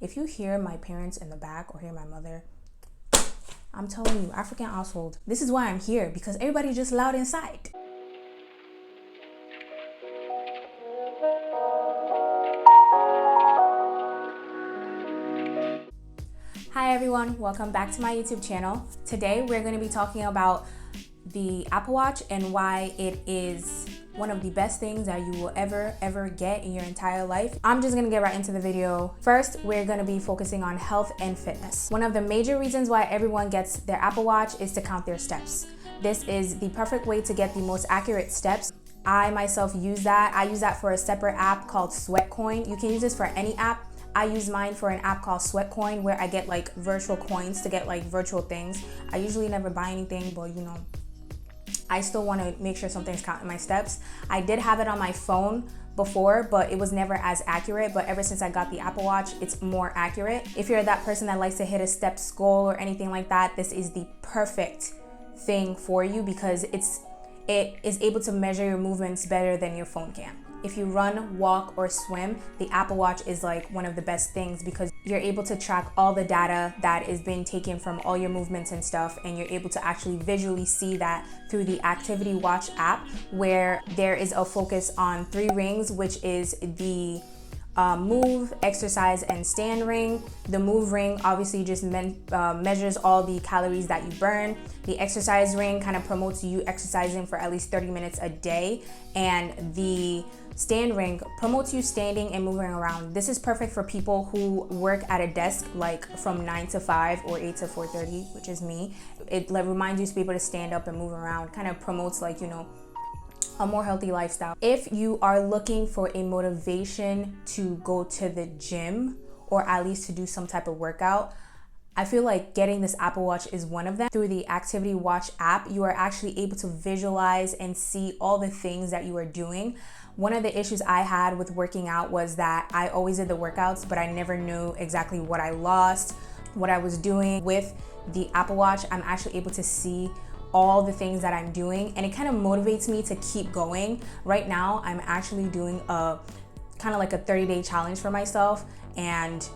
If you hear my parents in the back or hear my mother, I'm telling you, African household, this is why I'm here, because everybody's just loud inside. Hi everyone, welcome back to my YouTube channel. Today we're going to be talking about the Apple Watch and why it is one of the best things that you will ever get in your entire life. I'm just gonna get right into the video. First, we're gonna be focusing on health and fitness. One of the major reasons why everyone gets their Apple Watch is to count their steps. This is the perfect way to get the most accurate steps. I myself use that. I use that for a separate app called Sweatcoin. You can use this for any app. I use mine for an app called Sweatcoin where I get like virtual coins to get like virtual things. I usually never buy anything, but you know, I still want to make sure something's counting my steps. I did have it on my phone before, but it was never as accurate. But ever since I got the Apple Watch, it's more accurate. If you're that person that likes to hit a steps goal or anything like that, this is the perfect thing for you because it is able to measure your movements better than your phone can. If you run, walk, or swim, the Apple Watch is like one of the best things because you're able to track all the data that is being taken from all your movements and stuff, and you're able to actually visually see that through the Activity Watch app, where there is a focus on 3 rings, which is the move, exercise, and stand ring. The move ring obviously just measures all the calories that you burn. The exercise ring kind of promotes you exercising for at least 30 minutes a day, and the stand ring promotes you standing and moving around. This is perfect for people who work at a desk like from 9 to 5 or 8 to 4:30, which is me. It reminds you to be able to stand up and move around, kind of promotes like, you know, a more healthy lifestyle. If you are looking for a motivation to go to the gym or at least to do some type of workout, I feel like getting this Apple Watch is one of them. Through the Activity Watch app, you are actually able to visualize and see all the things that you are doing. One of the issues I had with working out was that I always did the workouts, but I never knew exactly what I lost, what I was doing. With the Apple Watch, I'm actually able to see all the things that I'm doing, and it kind of motivates me to keep going. Right now, I'm actually doing a kind of like a 30-day challenge for myself, and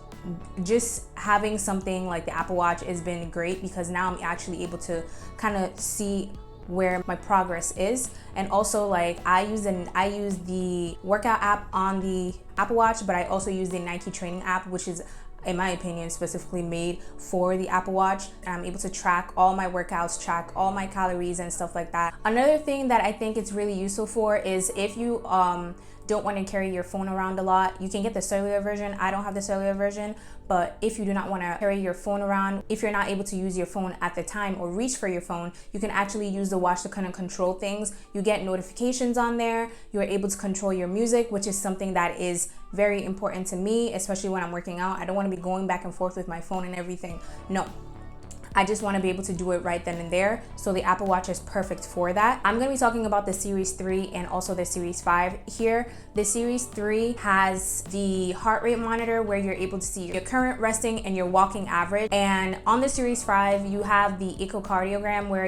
just having something like the Apple Watch has been great because now I'm actually able to kind of see where my progress is. And also, like, I use the workout app on the Apple Watch, but I also use the Nike training app, which is, in my opinion, specifically made for the Apple Watch. And I'm able to track all my workouts, track all my calories and stuff like that. Another thing that I think it's really useful for is if you don't want to carry your phone around a lot, you can get the cellular version. I don't have the cellular version, but if you do not want to carry your phone around, if you're not able to use your phone at the time or reach for your phone, you can actually use the watch to kind of control things. You get notifications on there. You're able to control your music, which is something that is very important to me, especially when I'm working out. I don't want to be going back and forth with my phone and everything. No. I just want to be able to do it right then and there. So the Apple Watch is perfect for that. I'm going to be talking about the Series 3 and also the Series 5 here. The Series 3 has the heart rate monitor where you're able to see your current resting and your walking average. And on the Series 5, you have the echocardiogram where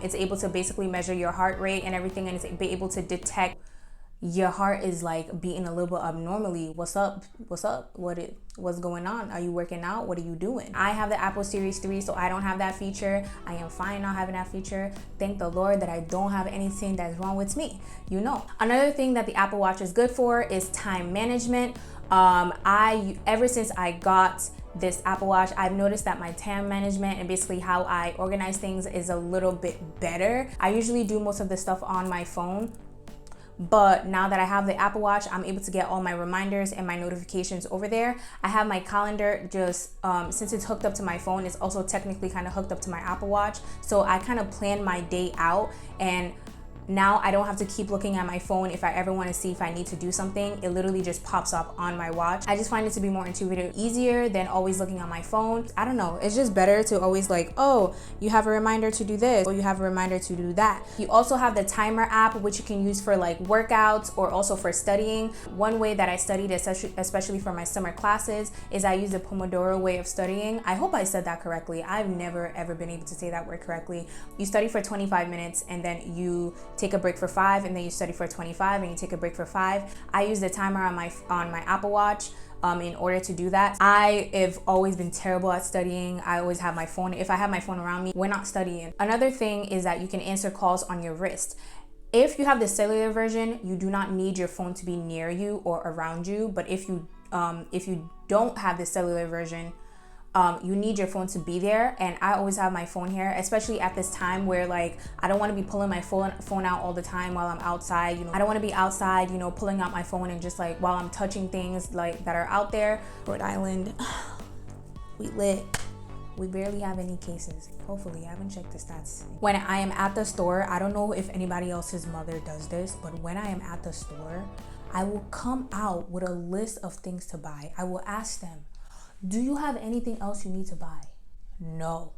it's able to basically measure your heart rate and everything, and it's able to detect your heart is like beating a little bit abnormally. What's up? What's going on? Are you working out? What are you doing? I have the Apple Series 3, so I don't have that feature. I am fine not having that feature. Thank the Lord that I don't have anything that's wrong with me, you know. Another thing that the Apple Watch is good for is time management. Ever since I got this Apple Watch, I've noticed that my time management and basically how I organize things is a little bit better. I usually do most of the stuff on my phone, but now that I have the Apple Watch, I'm able to get all my reminders and my notifications over there. I have my calendar just, since it's hooked up to my phone, it's also technically kind of hooked up to my Apple Watch. So I kind of plan my day out, and now I don't have to keep looking at my phone if I ever want to see if I need to do something. It literally just pops up on my watch. I just find it to be more intuitive, easier than always looking on my phone. I don't know, it's just better to always like, oh, you have a reminder to do this, or you have a reminder to do that. You also have the timer app, which you can use for like workouts or also for studying. One way that I studied, especially for my summer classes, is I use the Pomodoro way of studying. I hope I said that correctly. I've never ever been able to say that word correctly. You study for 25 minutes and then you take a break for 5, and then you study for 25 and you take a break for 5. I use the timer on my Apple Watch. in order to do that. I have always been terrible at studying. I always have my phone. If I have my phone around me, we're not studying. Another thing is that you can answer calls on your wrist. If you have the cellular version, you do not need your phone to be near you or around you. But if you don't have the cellular version, you need your phone to be there. And I always have my phone here, especially at this time where like I don't want to be pulling my phone out all the time while I'm outside. You know, I don't want to be outside, you know, pulling out my phone and just like while I'm touching things like that are out there. Rhode Island, we lit. We barely have any cases. Hopefully, I haven't checked the stats. When I am at the store, I don't know if anybody else's mother does this, but when I am at the store, I will come out with a list of things to buy. I will ask them, do you have anything else you need to buy? No.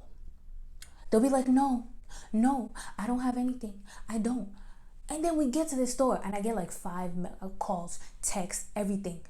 They'll be like, no, I don't have anything. I don't. And then we get to the store and I get like 5 calls, texts, everything.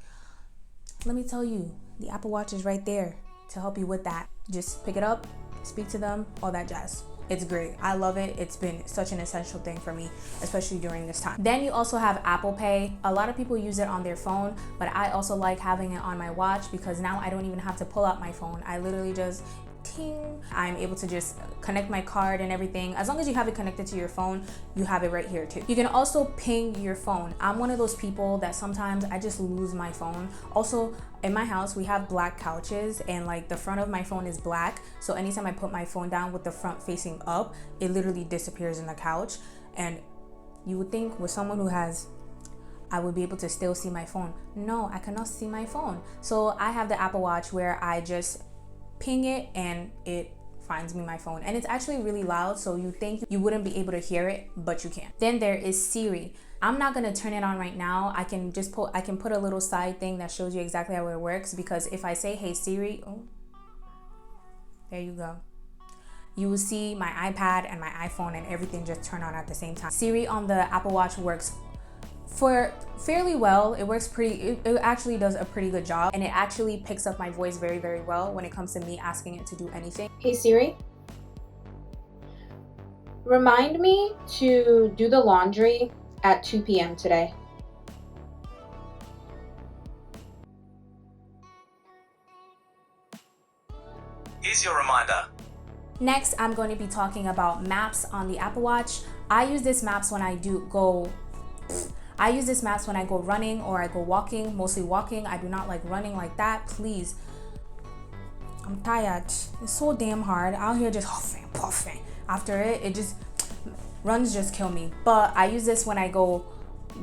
Let me tell you, the Apple Watch is right there to help you with that. Just pick it up, speak to them, all that jazz. It's great. I love it. It's been such an essential thing for me, especially during this time. Then you also have Apple Pay. A lot of people use it on their phone, but I also like having it on my watch because now I don't even have to pull out my phone. I literally just ting. I'm able to just connect my card and everything. As long as you have it connected to your phone, you have it right here too. You can also ping your phone. I'm one of those people that sometimes I just lose my phone. Also, in my house, we have black couches and like the front of my phone is black. So anytime I put my phone down with the front facing up, it literally disappears in the couch. And you would think with someone who has, I would be able to still see my phone. No, I cannot see my phone. So I have the Apple Watch where I just ping it and it finds me my phone, and it's actually really loud, so you think you wouldn't be able to hear it, but you can. Then there is Siri. I'm not gonna turn it on right now. I can put a little side thing that shows you exactly how it works, because if I say, hey Siri, oh, there you go. You will see my iPad and my iPhone and everything just turn on at the same time. Siri on the Apple Watch works for fairly well. It works it actually does a pretty good job, and it actually picks up my voice very, very well when it comes to me asking it to do anything. Hey Siri, remind me to do the laundry at 2 p.m. today. Here's your reminder. Next, I'm going to be talking about maps on the Apple Watch. I use this maps when I go running or I go walking, mostly walking. I do not like running like that. Please, I'm tired. It's so damn hard out here, just huffing, puffing. After it just runs just kill me. But I use this when I go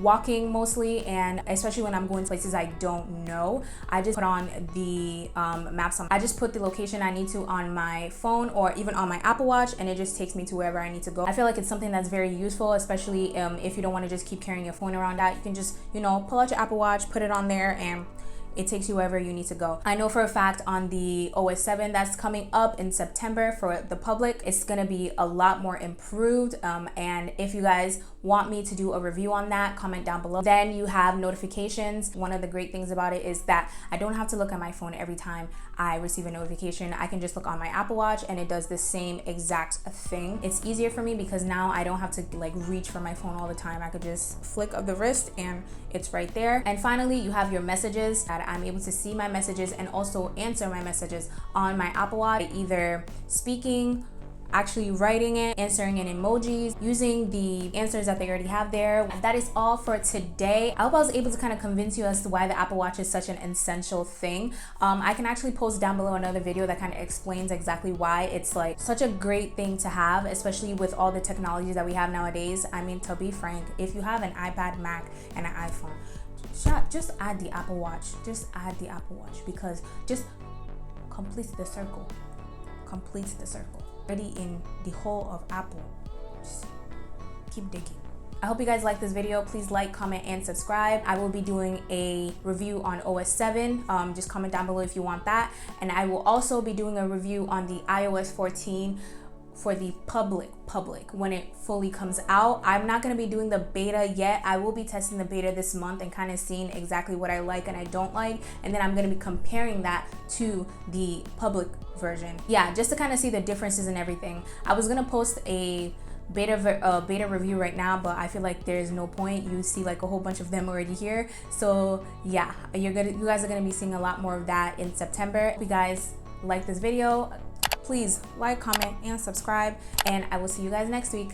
walking mostly, and especially when I'm going to places I don't know. I just put on the maps on. I just put the location I need to on my phone or even on my Apple Watch, and it just takes me to wherever I need to go. I feel like it's something that's very useful, especially if you don't want to just keep carrying your phone around. That you can just, you know, pull out your Apple Watch, put it on there, and it takes you wherever you need to go. I know for a fact on the OS 7 that's coming up in September for the public, it's gonna be a lot more improved. And if you guys want me to do a review on that, comment down below. Then you have notifications. One of the great things about it is that I don't have to look at my phone every time I receive a notification. I can just look on my Apple Watch and it does the same exact thing. It's easier for me because now I don't have to like reach for my phone all the time. I could just flick of the wrist and it's right there. And finally, you have your messages, that I'm able to see my messages and also answer my messages on my Apple Watch, either speaking, actually writing it, answering in emojis, using the answers that they already have there. That is all for today. I hope I was able to kind of convince you as to why the Apple Watch is such an essential thing. I can actually post down below another video that kind of explains exactly why it's like such a great thing to have, especially with all the technologies that we have nowadays. I mean, to be frank, if you have an iPad, Mac, and an iPhone, just add the Apple Watch. Just add the Apple Watch, because just completes the circle. Completes the circle. Already in the whole of Apple. Just keep digging. I hope you guys like this video. Please like, comment, and subscribe. I will be doing a review on OS 7. Just comment down below if you want that. And I will also be doing a review on the iOS 14 for the public when it fully comes out. I'm not going to be doing the beta yet. I will be testing the beta this month and kind of seeing exactly what I like and I don't like, and then I'm going to be comparing that to the public version. Yeah, just to kind of see the differences and everything. I was going to post a beta review right now, but I feel like there's no point. You see like a whole bunch of them already here. So yeah, you guys are gonna be seeing a lot more of that in September. If you guys like this video, please like, comment, and subscribe, and I will see you guys next week.